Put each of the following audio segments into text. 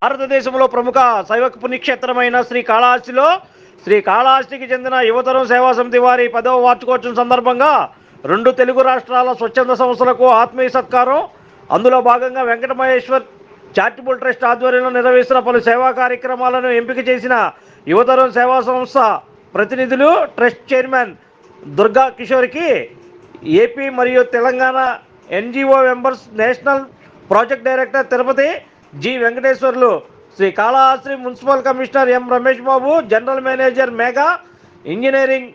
భారతదేశంలో ప్రముఖ శైవ పుణ్యక్షేత్రమైన శ్రీకాళహస్తికి చెందిన యువతరం సేవా సమితి వారి 10వ వార్షికోత్సవం సందర్భంగా 2 తెలుగు రాష్ట్రాల స్వచ్ఛంద సంస్థలకు ఆత్మీయ సత్కారం. అందులో భాగంగా వెంకటమహేశ్వర్ చారిటబుల్ ట్రస్ట్ ఆధ్వర్యంలో నిర్వహిస్తున్న పలు సేవా కార్యక్రమాలను ఎంపిక చేసిన యువతరం సేవా సంస్థ ప్రతినిధులు ట్రస్ట్ చైర్మన్ దుర్గా కిషోర్కి ఏపీ మరియు Telangana NGO members, national project director Tirupati G Venkateswarlu, Srikalahasti municipal commissioner M Ramesh Babu, general manager Megha engineering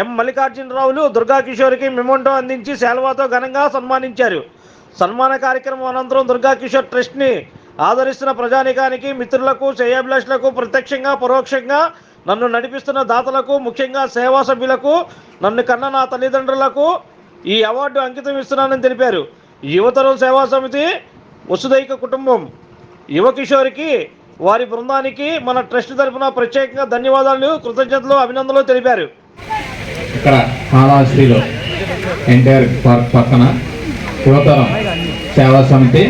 M మల్లికార్జునరావులు దుర్గా కిషోర్కి మెమోంటో అందించి శాల్వాతో ఘనంగా సన్మానించారు. సన్మాన కార్యక్రమం అనంతరం దుర్గా కిషోర్ ట్రస్ట్ని ఆదరిస్తున్న ప్రజానికానికి, మిత్రులకు, శ్రేయోభిలాషులకు, ప్రత్యక్షంగా పరోక్షంగా నన్ను నడిపిస్తున్న దాతలకు, ముఖ్యంగా సేవా సభ్యులకు, నన్ను కన్న నా తల్లిదండ్రులకు ఈ అవార్డు అంకితం ఇస్తున్నానని తెలిపారు. యువతరం సేవా సమితి వసుదైక కుటుంబం యువకిషోర్కి, వారి బృందానికి మన ట్రస్ట్ తరఫున ప్రత్యేకంగా ధన్యవాదాలు, కృతజ్ఞతలు, అభినందనలు తెలిపారు. ఇక్కడ కాళహస్తిలో ఎన్టీఆర్ పార్క్ పక్కన యువతరం సేవా సమితి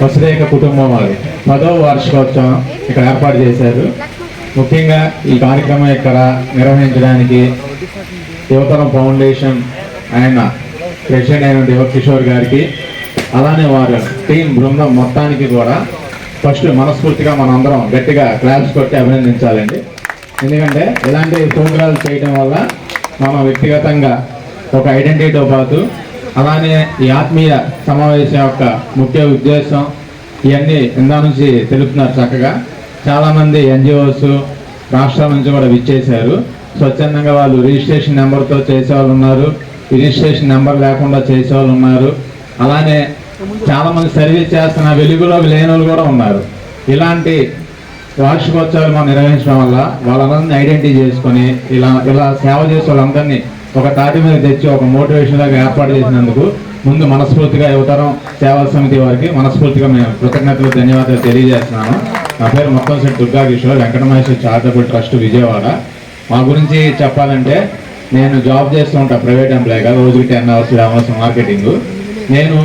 వసుదైక కుటుంబం వారు 10వ వార్షికోత్సవం ఇక్కడ ఏర్పాటు చేశారు. ముఖ్యంగా ఈ కార్యక్రమం ఇక్కడ నిర్వహించడానికి యువతరం ఫౌండేషన్ ఆయన ప్రెసిడెంట్ అయిన యువకిషోర్ గారికి, అలానే వారి టీం బృందం మొత్తానికి కూడా ఫస్ట్ మనస్ఫూర్తిగా మనందరం గట్టిగా క్లాప్స్ కొట్టి అభినందించాలండి. ఎందుకంటే ఇలాంటి ప్రోగ్రాలు చేయడం వల్ల మనం వ్యక్తిగతంగా ఒక ఐడెంటిటీతో పాటు, అలానే ఈ ఆత్మీయ సమావేశం యొక్క ముఖ్య ఉద్దేశం ఇవన్నీ ఇందా నుంచి తెలుపుతున్నారు చక్కగా. చాలామంది ఎన్జిఓస్ రాష్ట్రాల నుంచి కూడా విచ్చేశారు. స్వచ్ఛందంగా వాళ్ళు రిజిస్ట్రేషన్ నెంబర్తో చేసేవాళ్ళు ఉన్నారు, రిజిస్ట్రేషన్ నెంబర్ లేకుండా చేసేవాళ్ళు ఉన్నారు, అలానే చాలామంది సర్వీస్ చేస్తున్న వెలుగులో లేని వాళ్ళు కూడా ఉన్నారు. ఇలాంటి వార్షికోత్సవాలు మనం నిర్వహించడం వల్ల వాళ్ళందరినీ ఐడెంటిటీ చేసుకొని ఇలా సేవ చేసే వాళ్ళందరినీ ఒక తాటి మీద తెచ్చి ఒక మోటివేషన్ లాగా ఏర్పాటు చేసినందుకు ముందు మనస్ఫూర్తిగా యువతరం సేవా సమితి వారికి మనస్ఫూర్తిగా మేము కృతజ్ఞతలు, ధన్యవాదాలు తెలియజేస్తున్నాను. నా పేరు మొత్తం సెట్ దుర్గా కిషోర్, వెంకటమహేశ్వర్ చారిటబుల్ ట్రస్ట్ విజయవాడ. మా గురించి చెప్పాలంటే నేను జాబ్ చేస్తూ ఉంటాను, ప్రైవేట్ ఎంప్లాయీగా, రోజుకి 10 hours 11 hours మార్కెటింగ్. నేను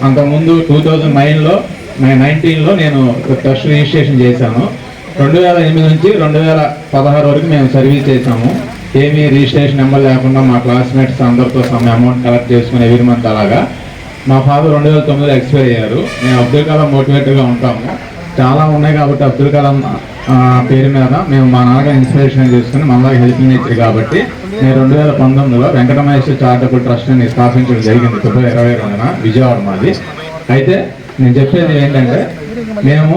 అంతకుముందు 2019లో నేను ట్రస్ట్ రిజిస్ట్రేషన్ చేశాను. 2008 నుంచి 2016 వరకు మేము సర్వీస్ చేసాము. ఏమీ రిజిస్ట్రేషన్ నెంబర్ లేకుండా మా క్లాస్మేట్స్ అందరితో అమౌంట్ కలెక్ట్ చేసుకుని ఎవ్రీ మంత్ అలాగా. మా ఫాదర్ 2009లో ఎక్స్పైర్ అయ్యారు. మేము అబ్దుల్ కలాం మోటివేటర్గా ఉంటాము. చాలా ఉన్నాయి కాబట్టి అబ్దుల్ కలాం పేరు మీద మేము మా నాన్నగా ఇన్స్పిరేషన్ చేసుకుని మనలాగా హెల్పింగ్ నేచర్ కాబట్టి నేను 2019లో వెంకటమహేశ్వర్ చారిటబుల్ ట్రస్ట్ని స్థాపించడం జరిగింది. ఫిబ్రవరి 22న విజయవాడ మాది. అయితే నేను చెప్పేది ఏంటంటే, మేము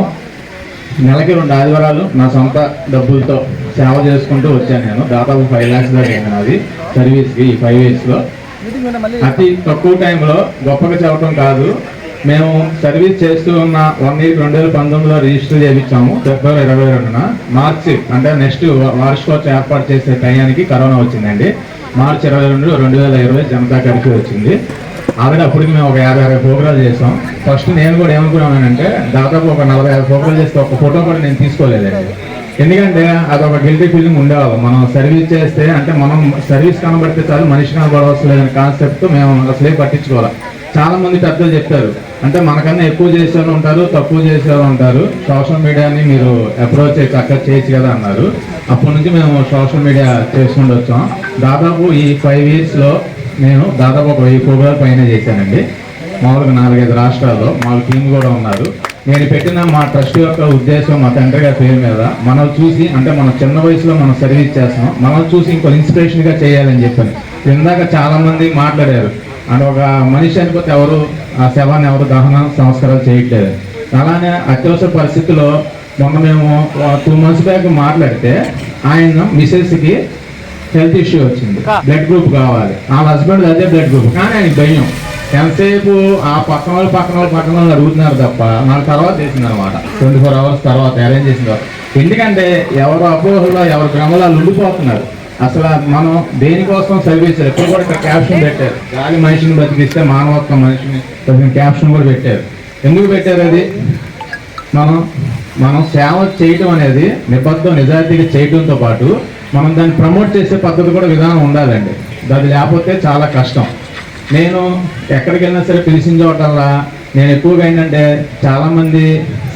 నెలకి 2 ఆదివారాలు నా సొంత డబ్బులతో సేవ చేసుకుంటూ వచ్చాను. నేను దాదాపు 5 lakhs దాకా అయింది నాది సర్వీస్కి ఈ 5 yearsలో. అతి తక్కువ టైంలో గొప్పగా చెప్పడం కాదు, మేము సర్వీస్ చేస్తూ ఉన్న 1 year 2019లో రిజిస్టర్ చేయించాము. ఫిబ్రవరి 22న. మార్చి అంటే నెక్స్ట్ వార్షికోత్సవం ఏర్పాటు చేసే టైంకి కరోనా వచ్చిందండి. మార్చి 22, 2020 జనతా కర్ఫ్యూ వచ్చింది. ఆల్రెడీ అప్పటికి మేము ఒక 50-60 ప్రోగ్రాలు చేసాం. ఫస్ట్ నేను కూడా ఏమనుకున్నానంటే దాదాపు ఒక 40-50 ప్రోగ్రాలు చేస్తే ఒక ఫోటో కూడా నేను తీసుకోలేదండి. ఎందుకంటే అదొక గిల్టీ ఫీలింగ్ ఉండేవాళ్ళం. మనం సర్వీస్ చేస్తే అంటే మనం సర్వీస్ కనబడితే చాలు, మనిషి కనబడవసలేదనే కాన్సెప్ట్ మేము అసలే పట్టించుకోవాలి. చాలా మంది పెద్దలు చెప్తారు, అంటే మనకన్నా ఎక్కువ చేసేవాళ్ళు ఉంటారు, తక్కువ చేసేవాళ్ళు ఉంటారు, సోషల్ మీడియాని మీరు అప్రోచ్ చేసి అక్కడ చేయొచ్చు కదా అన్నారు. అప్పటి నుంచి మేము సోషల్ మీడియా చేసుకుంటూ వచ్చాం. దాదాపు ఈ 5 yearsలో నేను దాదాపు ఒక 1000 ప్రోగ్రాలు పైన చేశానండి. మామూలుగా 4-5 రాష్ట్రాల్లో మా టీం కూడా ఉన్నారు. నేను పెట్టిన మా ట్రస్ట్ యొక్క ఉద్దేశం మా తండ్రి గారి పేరు మీద మనం చూసి, అంటే మన చిన్న వయసులో మనం సర్వీస్ చేస్తాం, మనం చూసి ఇంకో ఇన్స్పిరేషన్గా చేయాలని చెప్పాను. ఇందాక చాలామంది మాట్లాడారు, అంటే ఒక మనిషి చనిపోతే ఎవరు ఆ శవాన్ని ఎవరు దహన సంస్కారాలు చేయట్లేదు. అలానే అత్యవసర పరిస్థితుల్లో మొన్న మేము 2 months బ్యాక్ మాట్లాడితే ఆయన మిసెస్కి హెల్త్ ఇష్యూ వచ్చింది, బ్లడ్ గ్రూప్ కావాలి. ఆ హస్బెండ్ అదే బ్లడ్ గ్రూప్, కానీ ఆయన భయం. ఎంతసేపు ఆ పక్కన వాళ్ళు అడుగుతున్నారు తప్ప నాకు తర్వాత చేసింది అనమాట. 24 hours తర్వాత అరేంజ్ చేసిన తర్వాత. ఎందుకంటే ఎవరు అపోహలో ఎవరు భ్రమలో ఉండిపోతున్నారు. అసలు మనం దేనికోసం సర్వీస్ ఎప్పుడు కూడా ఇక్కడ క్యాప్షన్ పెట్టారు, గాలి మనిషిని బతికిస్తే మానవత్వం మనిషిని క్యాప్షన్ కూడా పెట్టారు. ఎందుకు పెట్టారు అది? మనం సేవ చేయటం అనేది నిబద్ధం నిజాయితీగా చేయడంతో పాటు మనం దాన్ని ప్రమోట్ చేసే పద్ధతి కూడా విధానం ఉండాలండి. అది లేకపోతే చాలా కష్టం. నేను ఎక్కడికి వెళ్ళినా సరే పిలిచిన చోటల్లా నేను ఎక్కువగా ఏంటంటే చాలామంది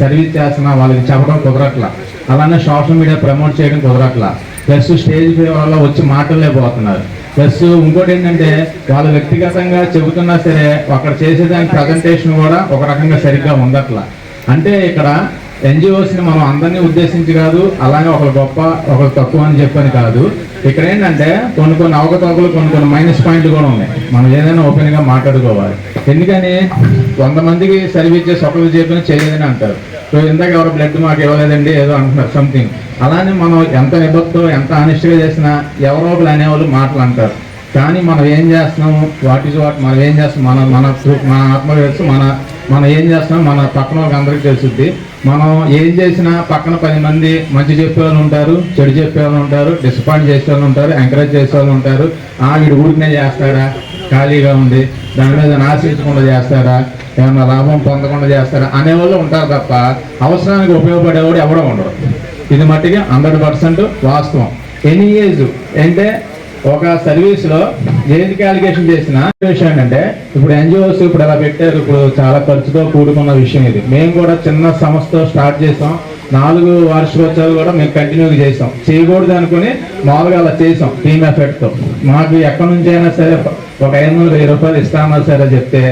సర్వీస్ చేస్తున్నా వాళ్ళకి చెప్పడం కుదరట్లా, అలానే సోషల్ మీడియా ప్రమోట్ చేయడం కుదరట్లా, ప్లస్ స్టేజ్ వల్ల వచ్చి మాట్లాడలేకపోతున్నారు. ప్లస్ ఇంకోటి ఏంటంటే వాళ్ళు వ్యక్తిగతంగా చెబుతున్నా సరే అక్కడ చేసేదానికి ప్రజెంటేషన్ కూడా ఒక రకంగా సరిగ్గా ఉండట్లా. అంటే ఇక్కడ ఎన్జిఓస్ని మనం అందరినీ ఉద్దేశించి కాదు, అలాగే ఒకరు గొప్ప ఒకరు తక్కువ అని చెప్పని కాదు. ఇక్కడ ఏంటంటే కొన్ని అవకతవకలు కొన్ని మైనస్ పాయింట్లు కూడా ఉన్నాయి. మనం ఏదైనా ఓపెన్గా మాట్లాడుకోవాలి. ఎందుకని 100 మందికి సర్వీస్ చేసి ఒకరు చెప్పిన చేయలేదని అంటారు. సో ఇందాక ఎవరు బ్లడ్ మాకు ఇవ్వలేదండి ఏదో అంటున్నారు సంథింగ్. అలానే మనం ఎంత నిబద్ధతో ఎంత ఆనెస్ట్గా చేసినా ఎవరో ఒకరు అనేవాళ్ళు మాటలు అంటారు. కానీ మనం ఏం చేస్తున్నాము, వాట్ ఈజ్ వాట్, మనం ఏం చేస్తాం, మన ఆత్మ తెలుసు, మనం ఏం చేస్తున్నాం మన పక్కన వాళ్ళకి అందరికీ తెలుసుద్ది. మనం ఏం చేసినా పక్కన 10 మంది మంచి చెప్పే వాళ్ళు ఉంటారు, చెడు చెప్పే వాళ్ళు ఉంటారు, డిసప్పాయింట్ చేసే వాళ్ళు ఉంటారు, ఎంకరేజ్ చేసే వాళ్ళు ఉంటారు. వీడు ఊరికనే చేస్తారా, ఖాళీగా ఉంది, దాని మీద ఆశించకుండా చేస్తారా, ఏమన్నా లాభం పొందకుండా చేస్తారా అనేవాళ్ళు ఉంటారు తప్ప అవసరానికి ఉపయోగపడేవాడు ఎవడో ఉండరు. ఇది మట్టిగా 100% వాస్తవం. ఎనీ ఏజ్ అంటే ఒక సర్వీస్లో ఏది అలిగేషన్ చేసిన విషయం ఏంటంటే ఇప్పుడు ఎన్జిఓస్ ఇప్పుడు అలా పెట్టారు. ఇప్పుడు చాలా ఖర్చుతో కూడుకున్న విషయం ఇది. మేము కూడా చిన్న సంస్థతో స్టార్ట్ చేసాం. 4 వార్షికోత్సవాలు కూడా మేము కంటిన్యూగా చేసాం. చేయకూడదు అనుకుని మామూలుగా అలా చేసాం టీమ్ ఎఫెక్ట్తో. మాకు ఎక్కడి నుంచి అయినా సరే ఒక 500-1000 రూపాయలు ఇస్తామన్నా సరే చెప్తే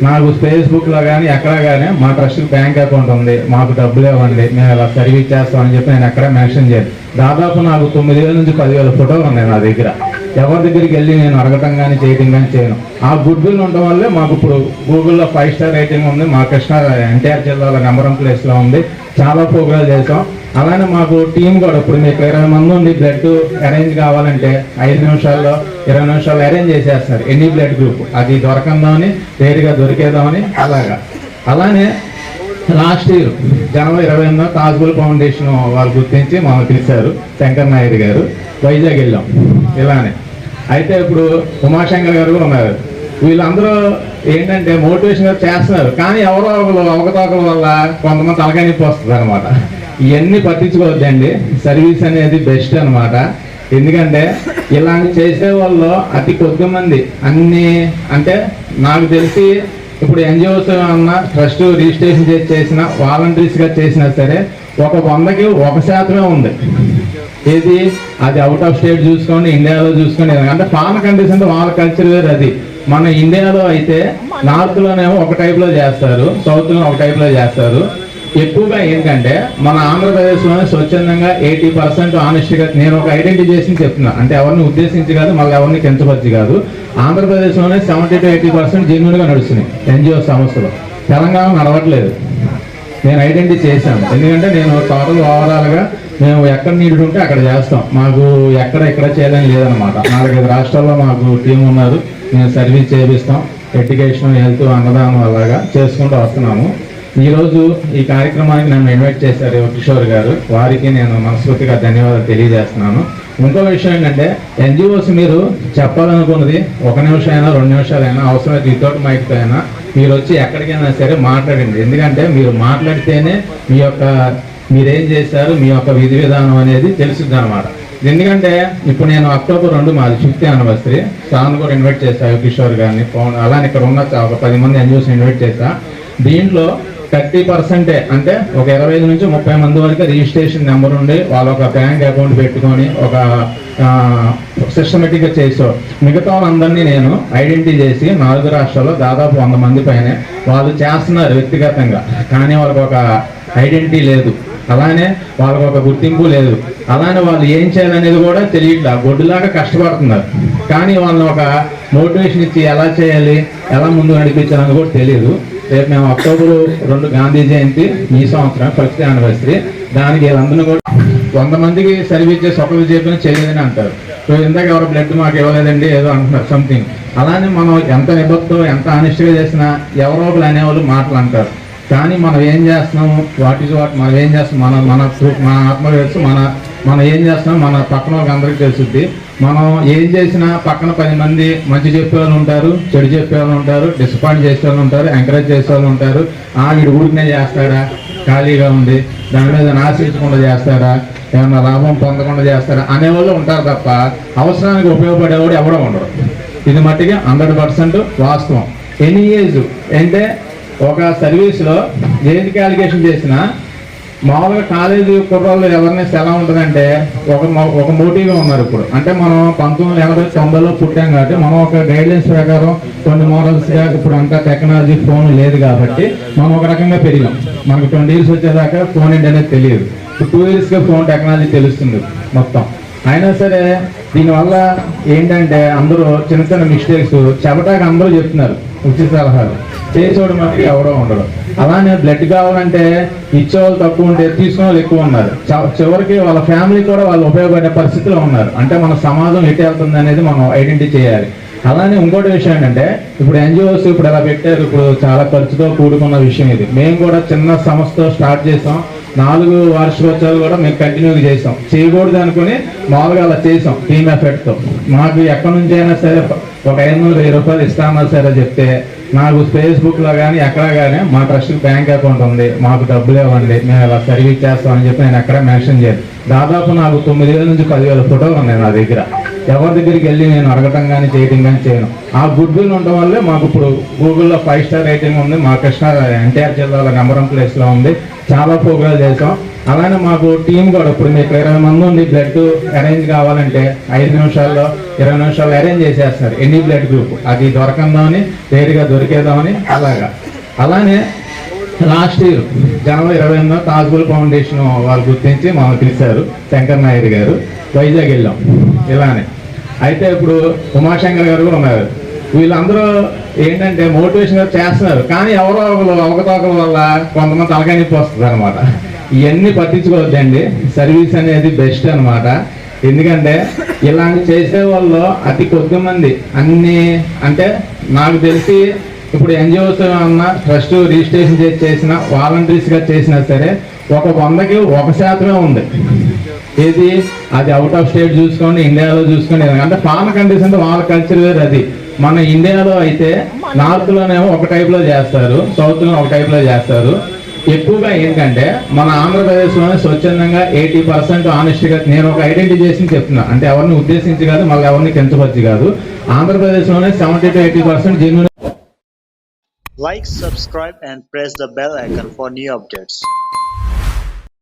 నాకు ఫేస్బుక్లో కానీ ఎక్కడ కానీ మా ట్రస్ట్ బ్యాంక్ అకౌంట్ ఉంది, మాకు డబ్బులు ఇవ్వండి, మేము ఇలా సర్వీస్ చేస్తామని చెప్పి నేను ఎక్కడ మెన్షన్ చేయను. దాదాపు నాకు 9,000 నుంచి 10,000 ఫోటోలు ఉన్నాయి నా దగ్గర. ఎవరి దగ్గరికి వెళ్ళి నేను అడగటం కానీ చేయటం కానీ చేయను. ఆ గుడ్ విల్ ఉండడం వల్లే మాకు ఇప్పుడు గూగుల్లో 5 స్టార్ రేటింగ్ ఉంది. మా కృష్ణా ఎన్టీఆర్ జిల్లాలో నెంబర్ 1 ప్లేస్లో ఉంది. చాలా ప్రోగ్రాలు చేసాం. అలానే మాకు టీం కూడా ఇప్పుడు మీకు 20 మంది ఉండి బ్లడ్ అరేంజ్ కావాలంటే 5 నిమిషాల్లో 20 నిమిషాల్లో అరేంజ్ చేసేస్తున్నారు. ఎనీ బ్లడ్ గ్రూప్ అది దొరకందామని వేరుగా దొరికేదామని అలానే లాస్ట్ ఇయర్ జనవరి 28న తాజ్బుల్ ఫౌండేషన్ వాళ్ళు గుర్తించి మమ్మల్ని పిలిచారు. శంకర్ నాయుడు గారు వైజాగ్ వెళ్ళాం ఇలానే. అయితే ఇప్పుడు ఉమాశంకర్ గారు కూడా ఉన్నారు. వీళ్ళందరూ ఏంటంటే మోటివేషన్గా చేస్తున్నారు. కానీ ఎవరో ఒకరు అవకతవకల వల్ల కొంతమంది తలకాయ నొప్పి వస్తుంది అనమాట. ఇవన్నీ పట్టించుకోవద్దండి. సర్వీస్ అనేది బెస్ట్ అనమాట. ఎందుకంటే ఇలాంటి చేసే వాళ్ళు అతి కొద్ది మంది అన్ని అంటే నాకు తెలిసి ఇప్పుడు ఎన్జిఓస్ అన్న ట్రస్ట్ రిజిస్ట్రేషన్ చేసిన వాలంటీర్స్గా చేసినా సరే ఒక 100కి 1% ఉంది. ఏది అది అవుట్ ఆఫ్ స్టేట్ చూసుకోండి, ఇండియాలో చూసుకోండి. అంటే ఫారెన్ కంట్రీస్ అంటే వాళ్ళ కల్చర్ వేరు. అది మన ఇండియాలో అయితే నార్త్లోనేమో ఒక టైప్లో చేస్తారు, సౌత్లో ఒక టైప్లో చేస్తారు. ఎక్కువగా ఏంటంటే మన ఆంధ్రప్రదేశ్లోనే స్వచ్ఛందంగా 80% ఆనెస్ట్గా నేను ఒక ఐడెంటిటీ చేసి చెప్తున్నా. అంటే ఎవరిని ఉద్దేశించి కాదు, మళ్ళీ ఎవరిని కించపరిచి కాదు. ఆంధ్రప్రదేశ్లోనే 70-80% జెన్యూన్గా నడుస్తున్నాయి ఎన్జిఓ సంస్థలు. తెలంగాణ నడవట్లేదు. నేను ఐడెంటిటీ చేశాను. ఎందుకంటే నేను టోటల్ ఓవరాల్గా మేము ఎక్కడ నీడు ఉంటే అక్కడ చేస్తాం. మాకు ఇక్కడ చేయాలని లేదనమాట. 4-5 రాష్ట్రాల్లో మాకు టీం ఉన్నారు. మేము సర్వీస్ చేపిస్తాం. ఎడ్యుకేషన్, హెల్త్, అన్నదానం అలాగా చేసుకుంటూ వస్తున్నాము. ఈరోజు ఈ కార్యక్రమానికి నన్ను ఇన్వైట్ చేశారు కిషోర్ గారు. వారికి నేను మనస్ఫూర్తిగా ధన్యవాదాలు తెలియజేస్తున్నాను. ఇంకో విషయం ఏంటంటే ఎన్జిఓస్ మీరు చెప్పాలనుకున్నది 1 నిమిషం అయినా 2 నిమిషాలైనా అవసరమైతే వితౌట్ మైక్తో అయినా మీరు వచ్చి ఎక్కడికైనా సరే మాట్లాడండి. ఎందుకంటే మీరు మాట్లాడితేనే మీరేం చేశారు, మీ యొక్క విధి విధానం అనేది తెలుసుద్ది అనమాట. ఎందుకంటే ఇప్పుడు నేను అక్టోబర్ 2 మాది 50th యానివర్సరీ. సార్ని కూడా ఇన్వైట్ చేశాను కిషోర్ గారిని. అలానే ఇక్కడ ఉన్న ఒక 10 మంది ఎన్జిఓస్ ఇన్వైట్ చేశా. దీంట్లో 30% అంటే ఒక 25 నుంచి 30 మంది వరకు రిజిస్ట్రేషన్ నెంబర్ ఉండి వాళ్ళు ఒక బ్యాంక్ అకౌంట్ పెట్టుకొని ఒక సిస్టమేటిక్గా చేసారు. మిగతా వాళ్ళందరినీ నేను ఐడెంటిటీ చేసి 4 రాష్ట్రాల్లో దాదాపు 100 మంది పైనే వాళ్ళు చేస్తున్నారు వ్యక్తిగతంగా. కానీ వాళ్ళకి ఒక ఐడెంటిటీ లేదు, అలానే వాళ్ళకి ఒక గుర్తింపు లేదు, అలానే వాళ్ళు ఏం చేయాలనేది కూడా తెలియట్లా. గొడ్డులాగా కష్టపడుతున్నారు. కానీ వాళ్ళని ఒక మోటివేషన్ ఇచ్చి ఎలా చేయాలి, ఎలా ముందు నడిపించాలని కూడా తెలియదు. రేపు మేము అక్టోబర్ 2 గాంధీ జయంతి ఈ సంవత్సరం 1st యానివర్సరీ. దానికి వీళ్ళందరినీ కూడా 100 మందికి సర్వీస్ చేసి ఒకరు చెప్పిన చేయలేదని అంటారు. సో ఇందాక ఎవరు బ్లడ్ మాకు ఇవ్వలేదండి ఏదో అంటున్నారు సంథింగ్. అలానే మనం ఎంత నిబద్ధతో ఎంత ఆనెస్ట్గా చేసినా ఎవరో ఒకరు అనేవాళ్ళు మాటలు అంటారు. కానీ మనం ఏం చేస్తున్నాము, వాట్ ఈజ్ వాట్, మనం ఏం చేస్తాం, మన ఆత్మ తెలుసు, మనం ఏం చేస్తున్నాం మన పక్కన వాళ్ళకి అందరికీ తెలుసుద్ది. మనం ఏం చేసినా పక్కన 10 మంది మంచి చెప్పే వాళ్ళు ఉంటారు, చెడు చెప్పే వాళ్ళు ఉంటారు, డిసప్పాయింట్ చేసే వాళ్ళు ఉంటారు, ఎంకరేజ్ చేసే వాళ్ళు ఉంటారు. వీడు ఊరికనే చేస్తాడా, ఖాళీగా ఉంది, దాని మీద ఆశించకుండా చేస్తారా, ఏమన్నా లాభం పొందకుండా చేస్తారా అనేవాళ్ళు ఉంటారు తప్ప అవసరానికి ఉపయోగపడేవాడు ఎవడో ఉండరు. ఇది మట్టిగా 100% వాస్తవం. ఎనీ ఏజ్ అంటే ఒక సర్వీస్లో దేనికి అలిగేషన్ చేసినా మామూలుగా కాలేజీ కుర్రాళ్ళు అవేర్నెస్ ఎలా ఉంటుందంటే ఒక మోటివ్గా ఉన్నారు ఇప్పుడు. అంటే మనం 1980-90లో పుట్టాం కాబట్టి మనం ఒక గైడ్లైన్స్ ప్రకారం కొన్ని మోడల్స్గా ఇప్పుడు అంతా టెక్నాలజీ ఫోన్ లేదు కాబట్టి మనం ఒక రకంగా పెరిగాం. మనకు 20 years వచ్చేదాకా ఫోన్ ఏంటి అనేది తెలియదు. ఇప్పుడు 2 yearsగా ఫోన్ టెక్నాలజీ తెలుస్తుంది మొత్తం. అయినా సరే దీనివల్ల ఏంటంటే అందరూ చిన్న చిన్న మిస్టేక్స్ చెప్పటానికి అందరూ చెప్తున్నారు, ఉచిత సలహాలు చేసేవాడు మనకి ఎవడో ఉండడు. అలానే బ్లడ్ కావాలంటే ఇచ్చేవాళ్ళు తక్కువ ఉంటే తీసుకునే వాళ్ళు ఎక్కువ ఉన్నారు. చివరికి వాళ్ళ ఫ్యామిలీ కూడా వాళ్ళు ఉపయోగపడే పరిస్థితిలో ఉన్నారు. అంటే మన సమాజం ఎటు వెళ్తుంది అనేది మనం ఐడెంటిఫై చేయాలి. అలానే ఇంకోటి విషయం ఏంటంటే ఇప్పుడు ఎన్జిఓస్ ఇప్పుడు ఎలా పెట్టారు, ఇప్పుడు చాలా ఖర్చుతో కూడుకున్న విషయం ఇది. మేము కూడా చిన్న సంస్థతో స్టార్ట్ చేసాం. 4 వార్షికోత్సవాలు కూడా మేము కంటిన్యూగా చేసాం. చేయకూడదు అనుకుని మామూలుగా అలా చేసాం టీమ్ ఎఫెక్ట్తో. మాకు ఎక్కడి నుంచి అయినా సరే ఒక 500-1000 రూపాయలు ఇస్తామన్నా సరే చెప్తే నాకు ఫేస్బుక్లో కానీ ఎక్కడ కానీ మా ట్రస్ట్ బ్యాంక్ అకౌంట్ ఉంది, మాకు డబ్బులు ఇవ్వండి, మేము ఇలా సర్వీస్ చేస్తామని చెప్పి నేను ఎక్కడ మెన్షన్ చేయను. దాదాపు నాకు 9,000 నుంచి 10,000 ఫోటోలు ఉన్నాయి నా దగ్గర. ఎవరి దగ్గరికి వెళ్ళి నేను అడగటం కానీ చేయటం కానీ చేయను. ఆ గుడ్ విల్ ఉండడం వల్లే మాకు ఇప్పుడు గూగుల్లో 5 స్టార్ రేటింగ్ ఉంది. మా కృష్ణా ఎన్టీఆర్ జిల్లాలో నెంబర్ 1 ప్లేస్లో ఉంది. చాలా ప్రోగ్రాలు చేసాం. అలానే మాకు టీం కూడా ఇప్పుడు మీకు 20 మంది ఉండి బ్లడ్ అరేంజ్ కావాలంటే 5 నిమిషాల్లో 20 నిమిషాల్లో అరేంజ్ చేసేస్తున్నారు. ఎన్ని బ్లడ్ గ్రూప్ అది దొరకందామని వేరుగా దొరికేదామని అలానే లాస్ట్ ఇయర్ జనవరి 28న తాజ్బుల్ ఫౌండేషన్ వాళ్ళు గుర్తించి మనం పిలిచారు. శంకర్ నాయుడు గారు వైజాగ్ వెళ్ళాం ఇలానే. అయితే ఇప్పుడు ఉమాశంకర్ గారు కూడా ఉన్నారు. వీళ్ళందరూ ఏంటంటే మోటివేషన్గా చేస్తున్నారు, కానీ ఎవరో ఒకరు అవకతవకల వల్ల కొంతమంది తలకానిప్పి వస్తుంది అనమాట. ఇవన్నీ పట్టించుకోవద్దండి. సర్వీస్ అనేది బెస్ట్ అనమాట. ఎందుకంటే ఇలాంటి చేసే వాళ్ళు అతి కొద్ది మంది అన్ని అంటే నాకు తెలిసి ఇప్పుడు ఎన్జిఓస్ అన్న ట్రస్ట్ రిజిస్ట్రేషన్ చేసిన వాలంటీర్స్గా చేసినా సరే ఒక 100కి 1% ఉంది. ఏది అది అవుట్ ఆఫ్ స్టేట్ చూసుకోండి, ఇండియాలో చూసుకోండి. అంటే ఫారెన్ కంట్రీస్ అంటే వాళ్ళ కల్చర్ వేరు. అది మన ఇండియాలో అయితే నార్త్లోనేమో ఒక టైప్లో చేస్తారు, సౌత్లో ఒక టైప్లో చేస్తారు. ఎక్కువగా ఏంటంటే మన ఆంధ్రప్రదేశ్లోనే స్వచ్ఛందంగా 80% ఆనెస్ట్గా నేను ఒక ఐడెంటిఫై చేసి చెప్తున్నా. అంటే ఎవరిని ఉద్దేశించి కాదు, మళ్ళీ ఎవరిని కించపరిచి కాదు. ఆంధ్రప్రదేశ్లోనే 70-80% genuine. Like, subscribe and press the bell icon for new updates.